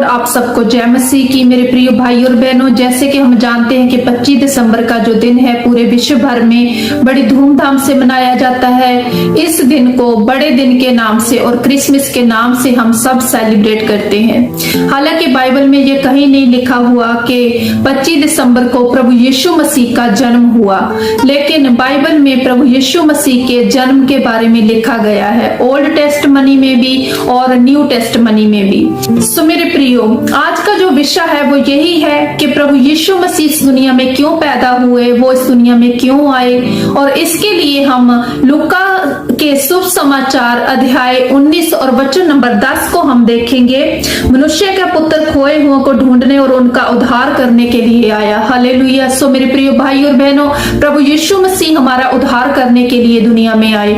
आप सबको जय मसीह की। मेरे प्रिय भाई और बहनों, जैसे कि हम जानते हैं कि 25 दिसंबर का जो दिन है पूरे विश्व भर में बड़ी धूमधाम से मनाया जाता है। इस दिन को बड़े दिन के नाम से और क्रिसमस के नाम से हम सब सेलिब्रेट करते हैं। हालांकि बाइबल में ये कहीं नहीं लिखा हुआ कि 25 दिसंबर को प्रभु यीशु मसीह का जन्म हुआ, लेकिन बाइबल में प्रभु यीशु मसीह के जन्म के बारे में लिखा गया है, ओल्ड टेस्टमनी में भी और न्यू टेस्टमनी में भी। सो मेरे प्रियो, आज का जो विषय है वो यही है कि प्रभु यीशु मसीह इस दुनिया में क्यों पैदा हुए, वो इस दुनिया में क्यों आए, और इसके लिए हम लूका के शुभ समाचार अध्याय 19 और वचन नंबर 10 को हम देखेंगे। मनुष्य का पुत्र खोए हुओं को ढूंढने और उनका उद्धार करने के लिए आया। हालेलुया। सो मेरे प्रिय भाई और बहनों, प्रभु यीशु मसीह हमारा उद्धार करने के लिए दुनिया में आए।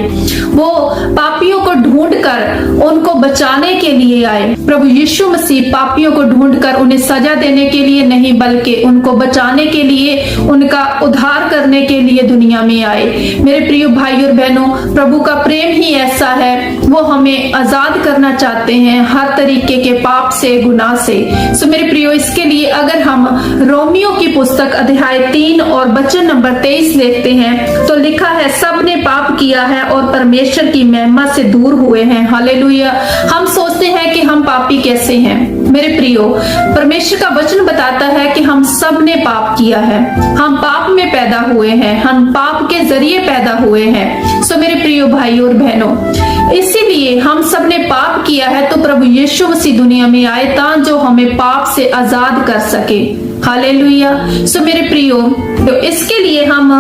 वो पापियों को ढूंढकर उनको बचाने के लिए आए। प्रभु यीशु मसीह पापियों को ढूंढकर उन्हें सजा देने के लिए नहीं, बल्कि उनको बचाने के लिए, उनका उद्धार करने के लिए दुनिया में आए। मेरे प्रिय भाई और बहनों, प्रभु का प्रेम ही ऐसा है, वो हमें आजाद करना चाहते हैं हर तरीके के पाप से, गुनाह से। सो मेरे प्रियो, इसके लिए अगर हम रोमियो की पुस्तक अध्याय 3 और वचन नंबर 23 देखते हैं तो लिखा है, सब ने पाप किया है और परमेश्वर की महिमा से दूर हुए हैं। हालेलुया। हम सोचते हैं कि हम पापी कैसे हैं। मेरे प्रियो, परमेश्वर का वचन बताता है कि हम सब ने पाप किया है, हम पाप में पैदा हुए हैं, हम पाप के जरिए पैदा हुए हैं। सो मेरे प्रियो भाई और बहनों, इसीलिए हम सब ने पाप किया है, तो प्रभु यीशु मसीह दुनिया में आए ताकि जो हमें पाप से आजाद कर सके। हालेलुया। सो मेरे प्रियो, तो इसके लिए हम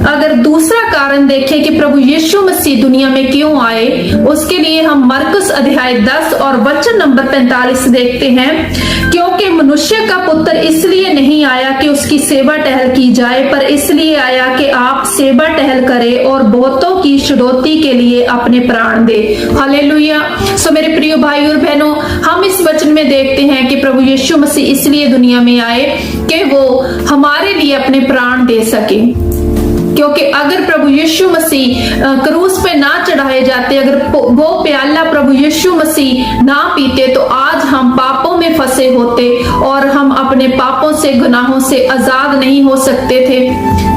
अगर दूसरा कारण देखें कि प्रभु यीशु मसीह दुनिया में क्यों आए, उसके लिए हम मरकुस अध्याय 10 और वचन नंबर 45 देखते हैं। क्योंकि मनुष्य का पुत्र इसलिए नहीं आया कि उसकी सेवा टहल की जाए, पर इसलिए आया कि आप सेवा टहल करें और बहुतों की छुड़ौती के लिए अपने प्राण दे। हालेलुया। सो मेरे प्रिय भाई और बहनों, हम इस वचन में देखते हैं कि प्रभु यीशु मसीह इसलिए दुनिया में आए कि वो हमारे लिए अपने प्राण दे सके। क्योंकि अगर प्रभु यीशु मसीह क्रूस पे ना चढ़ाए जाते, अगर वो प्याला प्रभु यीशु मसीह ना पीते, तो आज हम पापों में फंसे होते और हम अपने पापों से, गुनाहों से आजाद नहीं हो सकते थे।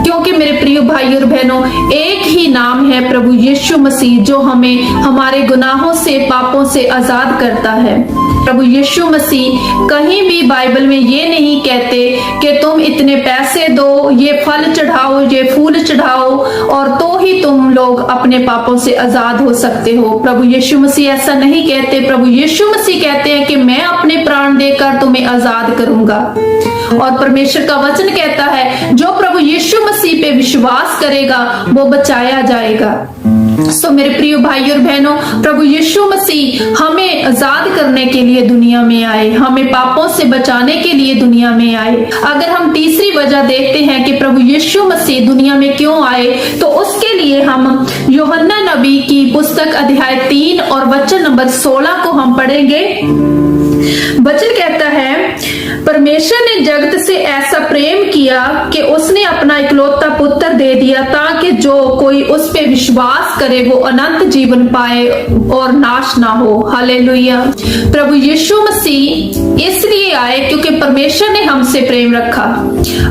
क्योंकि मेरे प्रिय भाई और बहनों, एक ही नाम है प्रभु यीशु मसीह जो हमें हमारे गुनाहों से, पापों से आजाद करता है। प्रभु यीशु मसीह कहीं भी बाइबल में ये नहीं कहते कि तुम इतने पैसे दो, ये फल चढ़ाओ, ये फूल चढ़ाओ और तो ही तुम लोग अपने पापों से आजाद हो सकते हो। प्रभु यीशु मसीह ऐसा नहीं कहते। प्रभु यीशु मसीह कहते हैं कि मैं अपने प्राण देकर तुम्हें आजाद करूंगा। और परमेश्वर का वचन कहता है, जो प्रभु यीशु मसीह पे विश्वास करेगा वो बचाया जाएगा। सो मेरे प्रिय भाई और बहनों, प्रभु यीशु मसीह हमें आजाद करने के लिए दुनिया में आए, हमें पापों से बचाने के लिए दुनिया में आए। अगर हम तीसरी वजह देखते हैं कि प्रभु यीशु मसीह दुनिया में क्यों आए, तो उसके लिए हम यूहन्ना नबी की पुस्तक अध्याय 3 और वचन नंबर 16 को हम पढ़ेंगे। वचन कहता है, परमेश्वर ने जगत से ऐसा प्रेम किया कि उसने अपना इकलौता पुत्र दे दिया ताकि जो कोई उस पे विश्वास करे वो अनंत जीवन पाए और नाश ना हो। हालेलुया। प्रभु यीशु मसीह इसलिए आए क्योंकि परमेश्वर ने हमसे प्रेम रखा।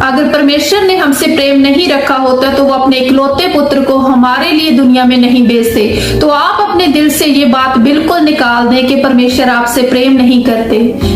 अगर परमेश्वर ने हमसे प्रेम नहीं रखा होता तो वो अपने इकलौते पुत्र को हमारे लिए दुनिया में नहीं भेजते। तो आप अपने दिल से ये बात बिल्कुल निकाल दें कि परमेश्वर आपसे प्रेम नहीं करते।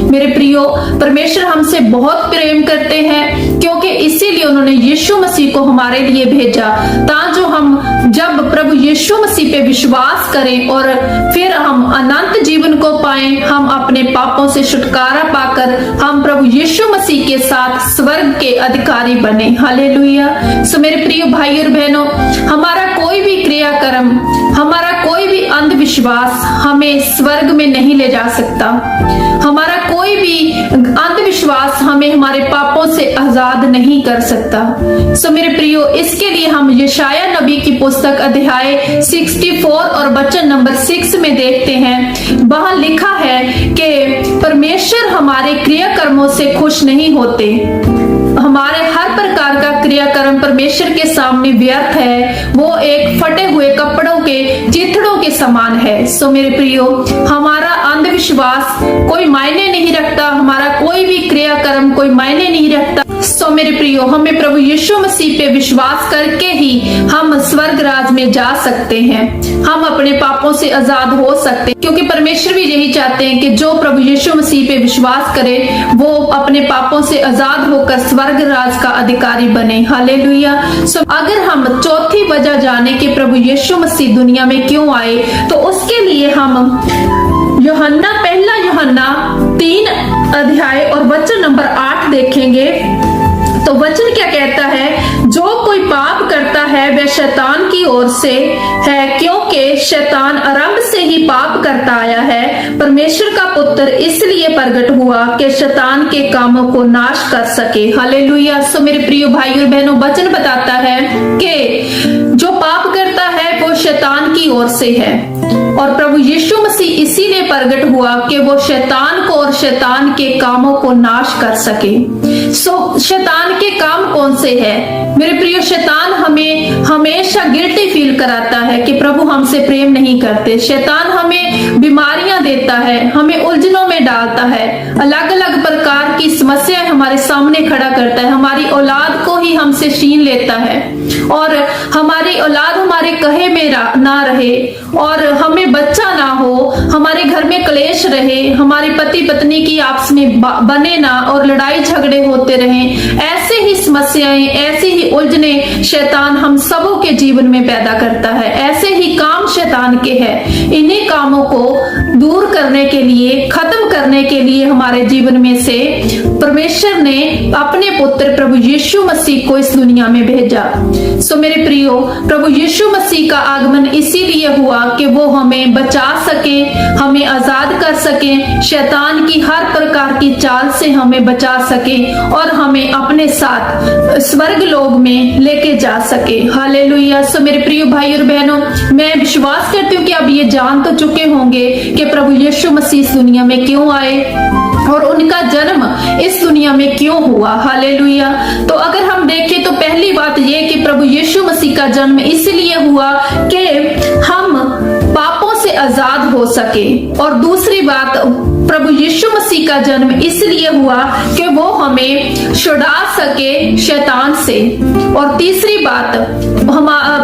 मेरे प्रियो, परमेश्वर हमसे बहुत प्रेम करते हैं, क्योंकि इसीलिए उन्होंने यीशु मसीह को हमारे लिए भेजा ताकि जो हम जब प्रभु यीशु मसीह पे विश्वास करें और फिर हम अनंत जीवन को पाएं, हम अपने पापों से छुटकारा पाकर हम प्रभु यीशु मसीह के साथ स्वर्ग के अधिकारी बने। हालेलुया। सो मेरे प्रिय भाई और बहनों, हमारा कोई भी क्रियाकर्म, हमारा कोई भी अंधविश्वास हमें स्वर्ग में नहीं ले जा सकता। हमारा कोई भी अंधविश्वास हमें हमारे पापों से आजाद नहीं कर सकता। सो मेरे प्रियो, इसके लिए हम यशाया नबी की पुस्तक अध्याय 64 और वचन नंबर 6 में देखते हैं। वहां लिखा है कि परमेश्वर हमारे क्रियाकर्मों से खुश नहीं होते। हमारे हर प्रकार का क्रियाकर्म परमेश्वर के सामने व्यर्थ है। वो एक फटे हुए कपड़ों के चिथड़ों के समान है। सो मेरे प्रियो, हमारा अंधविश्वास कोई मायने नहीं रखता, हमारा कोई भी क्रियाकर्म कोई मायने नहीं रखता। सो मेरे प्रियो, हमें प्रभु यीशु मसीह पे विश्वास करके ही हम स्वर्ग राज में जा सकते हैं, हम अपने पापों से आजाद हो सकते हैं, क्योंकि परमेश्वर भी यही चाहते हैं कि जो प्रभु यीशु मसीह पे विश्वास करे वो अपने पापों से आजाद होकर स्वर्ग राज का अधिकारी बने। हालेलुया। सो अगर हम चौथी वजह जाने कि प्रभु यीशु मसीह दुनिया में क्यों आए, तो उसके लिए हम पहला यूहन्ना 3 अध्याय और वचन नंबर 8 देखेंगे। तो वचन क्या कहता है? जो कोई पाप करता है वह शैतान की ओर से है, क्योंकि शैतान आरंभ से ही पाप करता आया है। परमेश्वर का पुत्र इसलिए प्रकट हुआ कि शैतान के कामों को नाश कर सके। हालेलुया। सो मेरे प्रिय भाइयों और बहनों, वचन बताता है कि जो पाप करता है वो शैतान की ओर से है, और प्रभु यीशु मसीह इसीलिए प्रकट हुआ कि वो शैतान को और शैतान के कामों को नाश कर सके। सो शैतान के काम कौन से है? मेरे प्रियो, शैतान हमें हमेशा गिल्टी फील कराता है कि प्रभु हमसे प्रेम नहीं करते। शैतान हमें बीमारियां देता है, हमें उलझनों में डालता है, अलग अलग प्रकार की समस्याएं हमारे सामने खड़ा करता है, हमारी औलाद को ही हमसे छीन लेता है, और हमारी औलाद हमारे कहे में ना रहे, और हमें बच्चा ना हो, हमारे घर में क्लेश रहे, हमारे पति पत्नी की आपस में बने ना, और लड़ाई झगड़े होते रहें। ऐसे ही समस्याएं, ऐसी ही उलझने शैतान हम सबों के जीवन में पैदा करता है। ऐसे ही काम शैतान के हैं। इन्हीं कामों को दूर करने के लिए, खत्म करने के लिए हमारे जीवन में से परमेश्वर ने अपने पुत्र प्रभु यीशु मसीह को इस दुनिया में भेजा। सो मेरे प्रियो, प्रभु यीशु मसीह का आगमन इसीलिए हुआ कि वो हमें बचा सके, हमें आजाद कर सके, शैतान की हर प्रकार की चाल से हमें बचा सके, और हमें अपने साथ स्वर्ग लोक में लेके जा सके। हालेलुया। सो मेरे प्रिय भाई और बहनों, मैं विश्वास करती हूँ कि आप ये जान तो चुके होंगे कि प्रभु यीशु मसीह इस दुनिया में क्यों आए और उनका जन्म इस दुनिया में क्यों हुआ। हालेलुया। तो अगर हम देखें तो पहली बात ये कि प्रभु यीशु मसीह का जन्म इसलिए हुआ कि हम पापों से आजाद हो सके, और दूसरी बात, प्रभु यीशु मसीह का जन्म इसलिए हुआ कि वो हमें छुड़ा सके शैतान से, और तीसरी बात,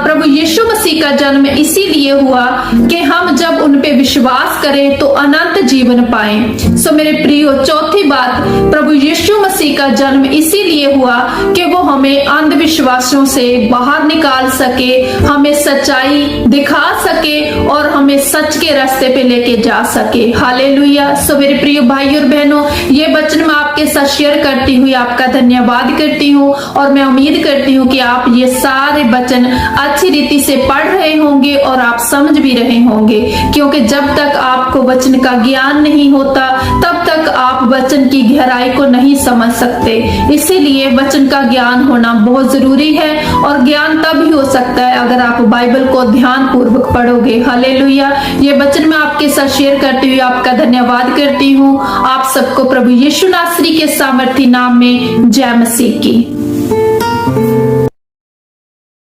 प्रभु यीशु मसीह का जन्म इसीलिए हुआ कि हम जब उन पे विश्वास करें तो अनंत जीवन पाएं। सो मेरे प्रियो, चौथी बात, प्रभु यीशु मसीह का जन्म इसीलिए हुआ कि वो हमें अंधविश्वासों से बाहर निकाल सके, हमें सच्चाई दिखा सके, और हमें सच के रास्ते पे लेके जा सके। हालेलुया। सो मेरे प्रिय भाई और बहनों, ये वचन मैं आपके साथ शेयर करती हुई आपका धन्यवाद करती हूँ, और मैं उम्मीद करती हूँ कि आप ये सारे वचन अच्छी रीति से पढ़ रहे होंगे और आप समझ भी रहे होंगे, क्योंकि जब तक आपको वचन का ज्ञान नहीं होता तब तक आप वचन की गहराई को नहीं समझ सकते। इसीलिए वचन का ज्ञान होना बहुत जरूरी है, और ज्ञान तब ही हो सकता है अगर आप बाइबल को ध्यान पूर्वक पढ़ोगे। हालेलुया। ये वचन मैं आपके साथ शेयर करती हुई आपका धन्यवाद करती हूँ। आप सबको प्रभु यीशु नासरी के सामर्थी नाम में जय मसीह की।